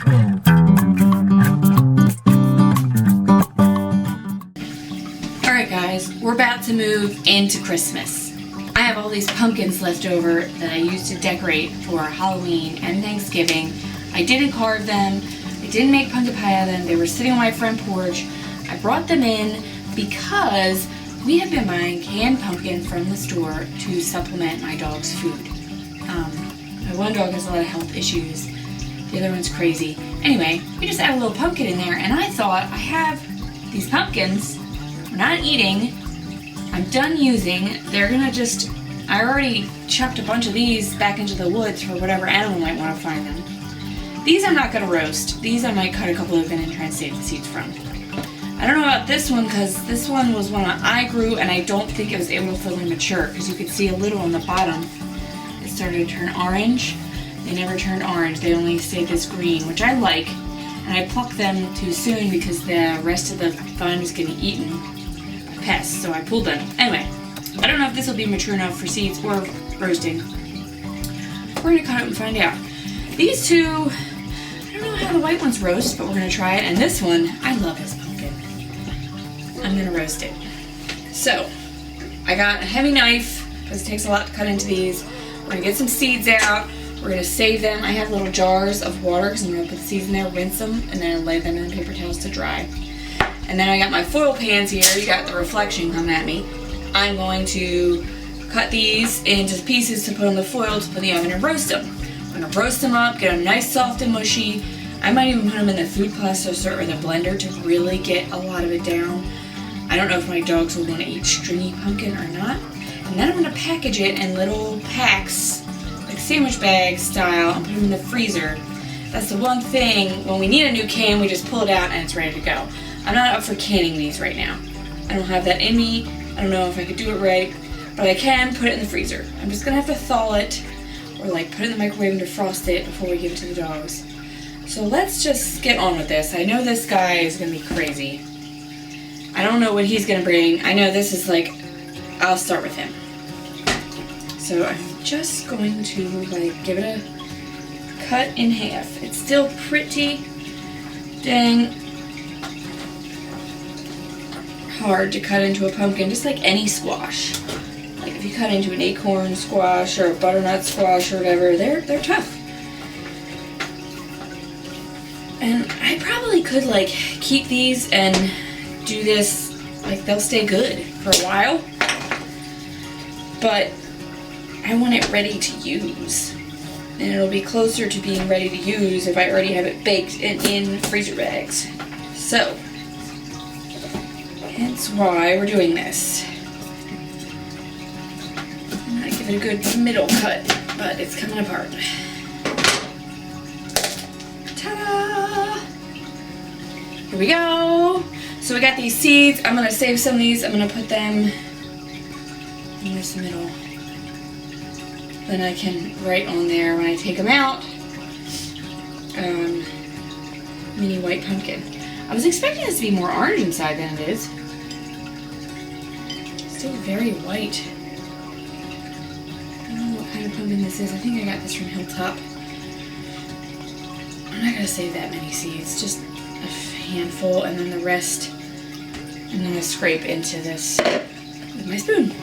Alright guys, we're about to move into Christmas. I have all these pumpkins left over that I used to decorate for Halloween and Thanksgiving. I didn't carve them, I didn't make pumpkin pie out of them, they were sitting on my front porch. I brought them in because we have been buying canned pumpkins from the store to supplement my dog's food. My one dog has a lot of health issues, the other one's crazy. Anyway, we just add a little pumpkin in there, and I thought, I have these pumpkins, we're not eating, I'm done using, they're gonna just, I already chucked a bunch of these back into the woods for whatever animal might want to find them. These I'm not gonna roast, these I might cut a couple of in and try and save the seeds from. I don't know about this one because this one was one I grew and I don't think it was able to fully mature because you could see a little on the bottom. It started to turn orange. They never turned orange, they only stayed this green, which I like. And I plucked them too soon because the rest of the vine was getting eaten by pests, so I pulled them. Anyway, I don't know if this will be mature enough for seeds or roasting. We're gonna cut it and find out. These two, I don't know how the white ones roast, but we're gonna try it. And this one, I love this pumpkin. I'm gonna roast it. So, I got a heavy knife because it takes a lot to cut into these. We're gonna get some seeds out. We're gonna save them. I have little jars of water because I'm gonna put the seeds in there, rinse them, and then lay them in paper towels to dry. And then I got my foil pans here. You got the reflection coming at me. I'm going to cut these into pieces to put on the foil to put in the oven and roast them. I'm gonna roast them up, get them nice, soft, and mushy. I might even put them in the food processor or the blender to really get a lot of it down. I don't know if my dogs will want to eat stringy pumpkin or not. And then I'm going to package it in little packs, like sandwich bag style, and put them in the freezer. That's the one thing, when we need a new can, we just pull it out and it's ready to go. I'm not up for canning these right now. I don't have that in me. I don't know if I could do it right, but I can put it in the freezer. I'm just going to have to thaw it, or like put it in the microwave and defrost it before we give it to the dogs. So let's just get on with this. I know this guy is going to be crazy. I don't know what he's going to bring. I know this is like, I'll start with him. So I'm just going to like give it a cut in half. It's still pretty dang hard to cut into a pumpkin, just like any squash. Like if you cut into an acorn squash or a butternut squash or whatever, they're tough. And I probably could like keep these and do this, like they'll stay good for a while, but I want it ready to use, and it'll be closer to being ready to use if I already have it baked and in freezer bags. So, hence why we're doing this. I'm gonna give it a good middle cut, but it's coming apart. Ta-da! Here we go! So we got these seeds. I'm going to save some of these. I'm going to put them in this middle. Then I can write on there when I take them out, mini white pumpkin. I was expecting this to be more orange inside than it is. Still very white. I don't know what kind of pumpkin this is. I think I got this from Hilltop. I'm not going to save that many seeds. Just a handful, and then the rest I'm going to scrape into this with my spoon.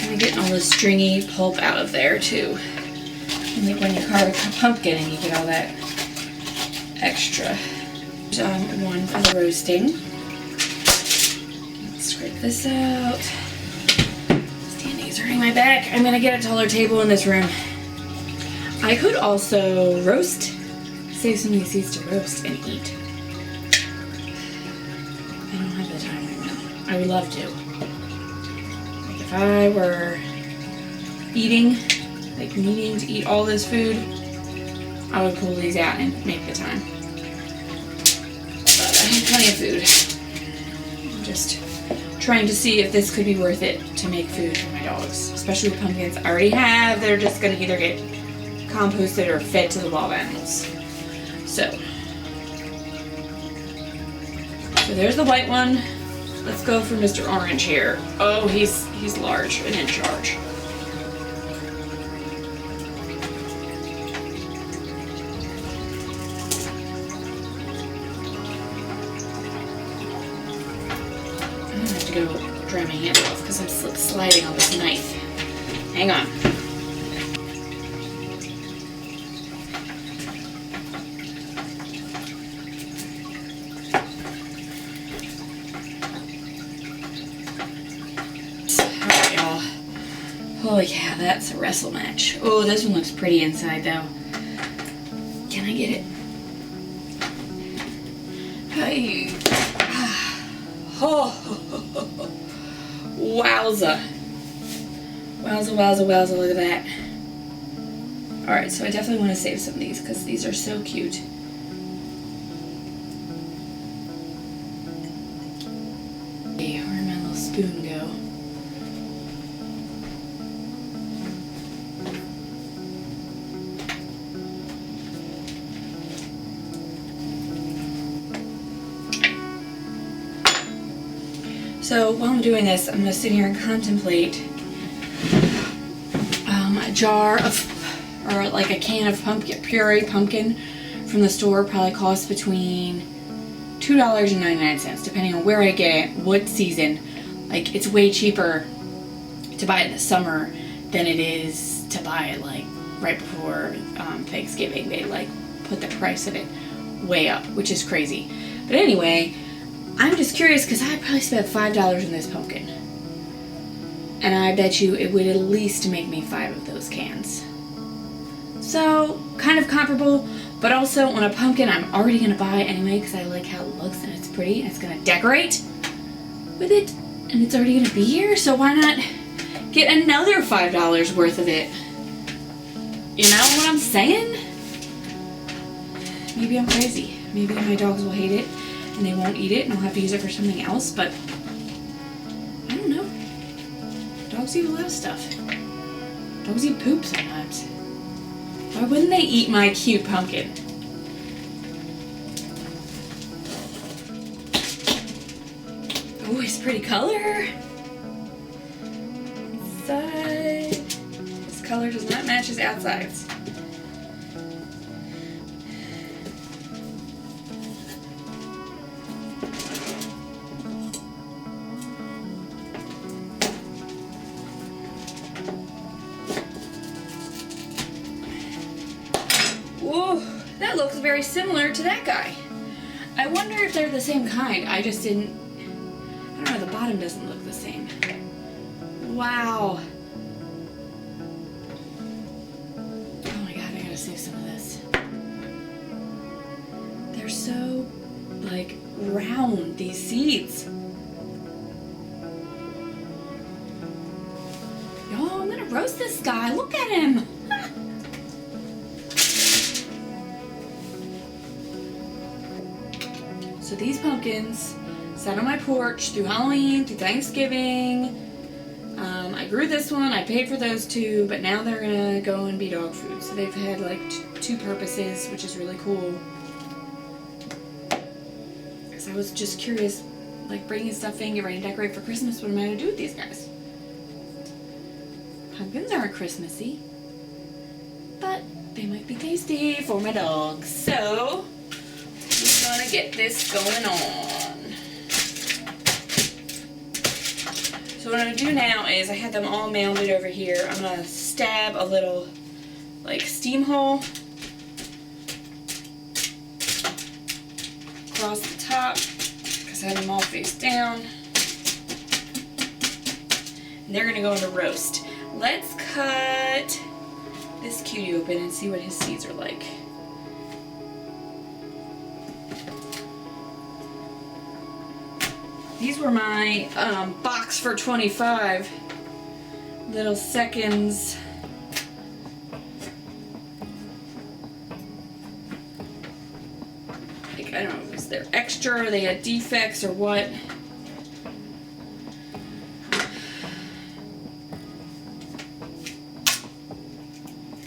I'm getting all the stringy pulp out of there too. And like when you carve a pumpkin and you get all that extra. One for the roasting. Let's scrape this out. Standing's hurting my back. I'm going to get a taller table in this room. I could also roast. Save some of these seeds to roast and eat. I don't have the time right now. I would love to. Like if I were eating, like needing to eat all this food, I would pull these out and make the time. But I have plenty of food. I'm just trying to see if this could be worth it to make food for my dogs. Especially the pumpkins I already have. They're just going to either get composted or fed to the wild animals. So there's the white one. Let's go for Mr. Orange here. Oh, he's large and in charge. to go dry my hands off because I'm sliding on this knife. Hang on. Alright, y'all. Holy cow, that's a wrestle match. Oh, this one looks pretty inside though. Can I get it? Hey. Oh. Wowza. Wowza, wowza, wowza, look at that. Alright, so I definitely want to save some of these because these are so cute. Okay, where'd my little spoon go? So while I'm doing this, I'm going to sit here and contemplate a jar of, or like a can of pumpkin, puree pumpkin from the store probably costs between $2.99, depending on where I get it, what season. Like, it's way cheaper to buy it in the summer than it is to buy it like right before Thanksgiving. They like put the price of it way up, which is crazy. But anyway, I'm just curious because I probably spent $5 on this pumpkin. And I bet you it would at least make me 5 of those cans. So, kind of comparable, but also on a pumpkin I'm already going to buy anyway because I like how it looks and it's pretty and it's going to decorate with it. And it's already going to be here, so why not get another $5 worth of it? You know what I'm saying? Maybe I'm crazy. Maybe my dogs will hate it and they won't eat it and I'll have to use it for something else, but I don't know. Dogs eat a lot of stuff. Dogs eat poop sometimes. Why wouldn't they eat my cute pumpkin? Oh, it's a pretty color. Inside. This color does not match his outsides. Whoa, that looks very similar to that guy. I wonder if they're the same kind. I just didn't, I don't know, the bottom doesn't look the same. Wow. Oh my god, I gotta save some of this. They're so, like, round, these seeds. Y'all, I'm gonna roast this guy. Look at him. So these pumpkins sat on my porch through Halloween, through Thanksgiving. I grew this one, I paid for those two, but now they're gonna go and be dog food. So they've had like two purposes, which is really cool. Because I was just curious, like bringing stuff in, get ready to decorate for Christmas, what am I gonna do with these guys? Pumpkins aren't Christmassy, but they might be tasty for my dogs. So we're gonna get this going on. So what I'm gonna do now is I had them all mounded over here. I'm gonna stab a little like steam hole across the top because I have them all face down. And they're gonna go into roast. Let's cut this cutie open and see what his seeds are like. These were my box for 25 little seconds. Like, I don't know, was there extra or they had defects or what?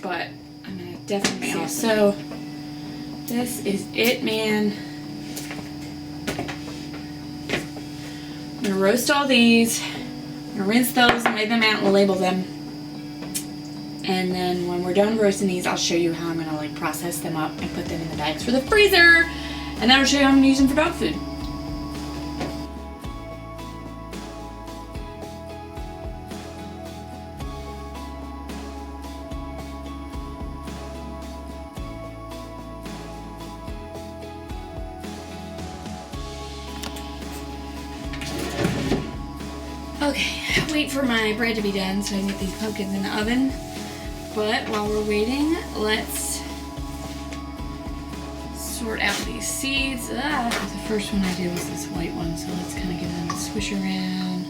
But I'm gonna definitely also, this is it, man. I'm gonna roast all these. I'm gonna rinse those and lay them out and label them. And then when we're done roasting these, I'll show you how I'm gonna like process them up and put them in the bags for the freezer. And then I'll show you how I'm gonna use them for dog food. Okay, wait for my bread to be done so I can get these pumpkins in the oven. But while we're waiting, let's sort out these seeds. The first one I did was this white one, so let's kind of give them a swish around.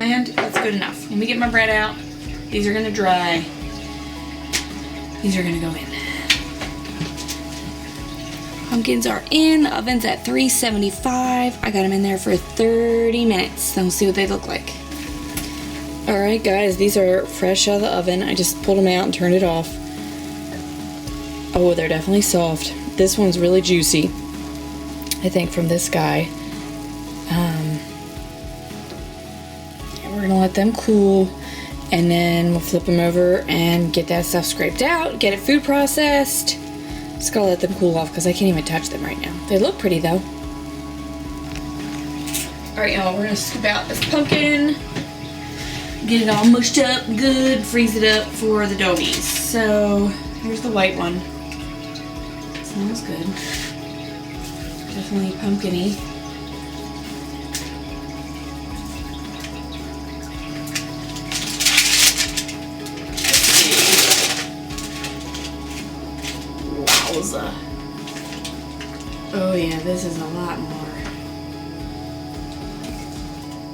And that's good enough. Let me get my bread out. These are gonna dry. These are gonna go in. Pumpkins are in. The oven's at 375. I got them in there for 30 minutes. Then we'll see what they look like. Alright guys, these are fresh out of the oven. I just pulled them out and turned it off. Oh, they're definitely soft. This one's really juicy, I think, from this guy. We're gonna let them cool, and then we'll flip them over and get that stuff scraped out, get it food processed. Just gotta let them cool off because I can't even touch them right now. They look pretty though. Alright y'all, we're gonna scoop out this pumpkin, get it all mushed up good, freeze it up for the doggies. So here's the white one. Smells good. Definitely pumpkin-y. Oh yeah, this is a lot more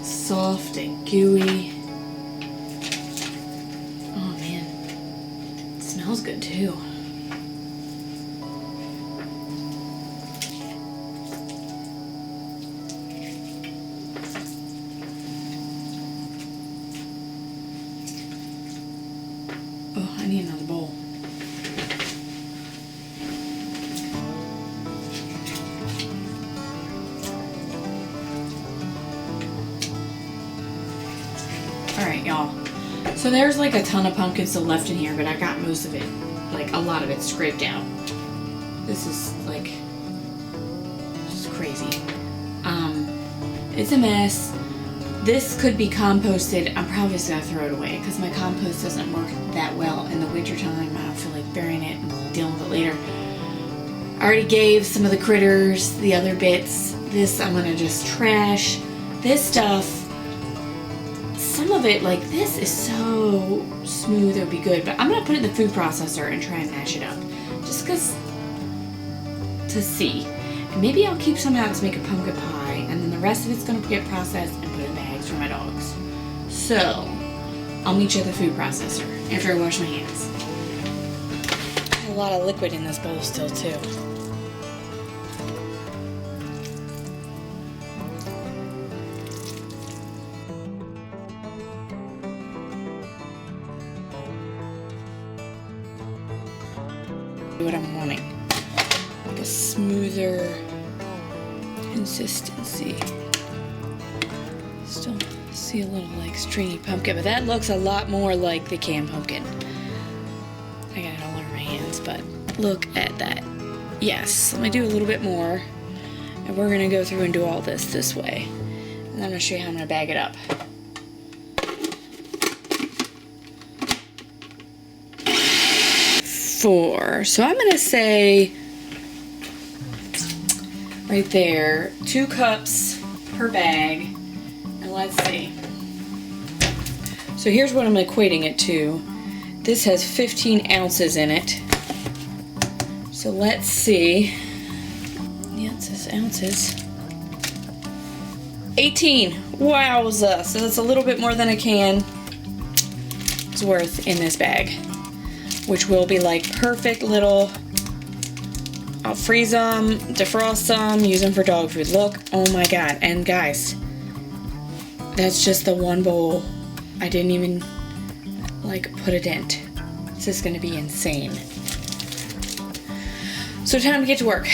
soft and gooey. Oh man, it smells good too. Oh, I need another bowl. Alright y'all, so there's like a ton of pumpkin still left in here, but I got most of it, like a lot of it scraped out. This is like, just crazy. It's a mess. This could be composted. I'm probably just gonna throw it away because my compost doesn't work that well in the wintertime. I don't feel like burying it and dealing with it later. I already gave some of the critters the other bits. This I'm gonna just trash. This stuff, some of it, like this is so smooth, it would be good, but I'm gonna put it in the food processor and try and mash it up. Just because, to see. And maybe I'll keep some out to make a pumpkin pie, and then the rest of it's gonna get processed and put in bags for my dogs. So, I'll meet you at the food processor after I wash my hands. I have a lot of liquid in this bowl still too. What I'm wanting, like a smoother consistency. Still see a little like stringy pumpkin, but that looks a lot more like the canned pumpkin. I got it all over my hands, but look at that. Yes, let me do a little bit more, and we're gonna go through and do all this way, and I'm gonna show you how I'm gonna bag it up. So I'm gonna say right there 2 cups per bag, and let's see. So here's what I'm equating it to. This has 15 ounces in it, so let's see. Yeah, it says ounces. 18. Wowza. So that's a little bit more than a can is worth in this bag, which will be like perfect little, I'll freeze them, defrost them, use them for dog food. Look, oh my god. And guys, that's just the one bowl. I didn't even like put a dent. This is gonna be insane. So time to get to work.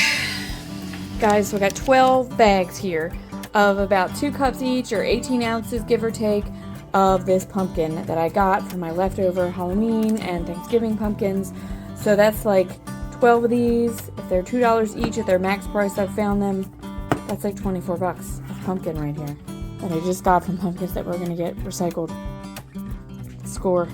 Guys, so I got 12 bags here of about 2 cups each, or 18 ounces give or take, of this pumpkin that I got from my leftover Halloween and Thanksgiving pumpkins. So that's like 12 of these. If they're $2 each at their max price, I've found them. That's like 24 bucks of pumpkin right here that I just got from pumpkins that we're gonna get recycled. Score.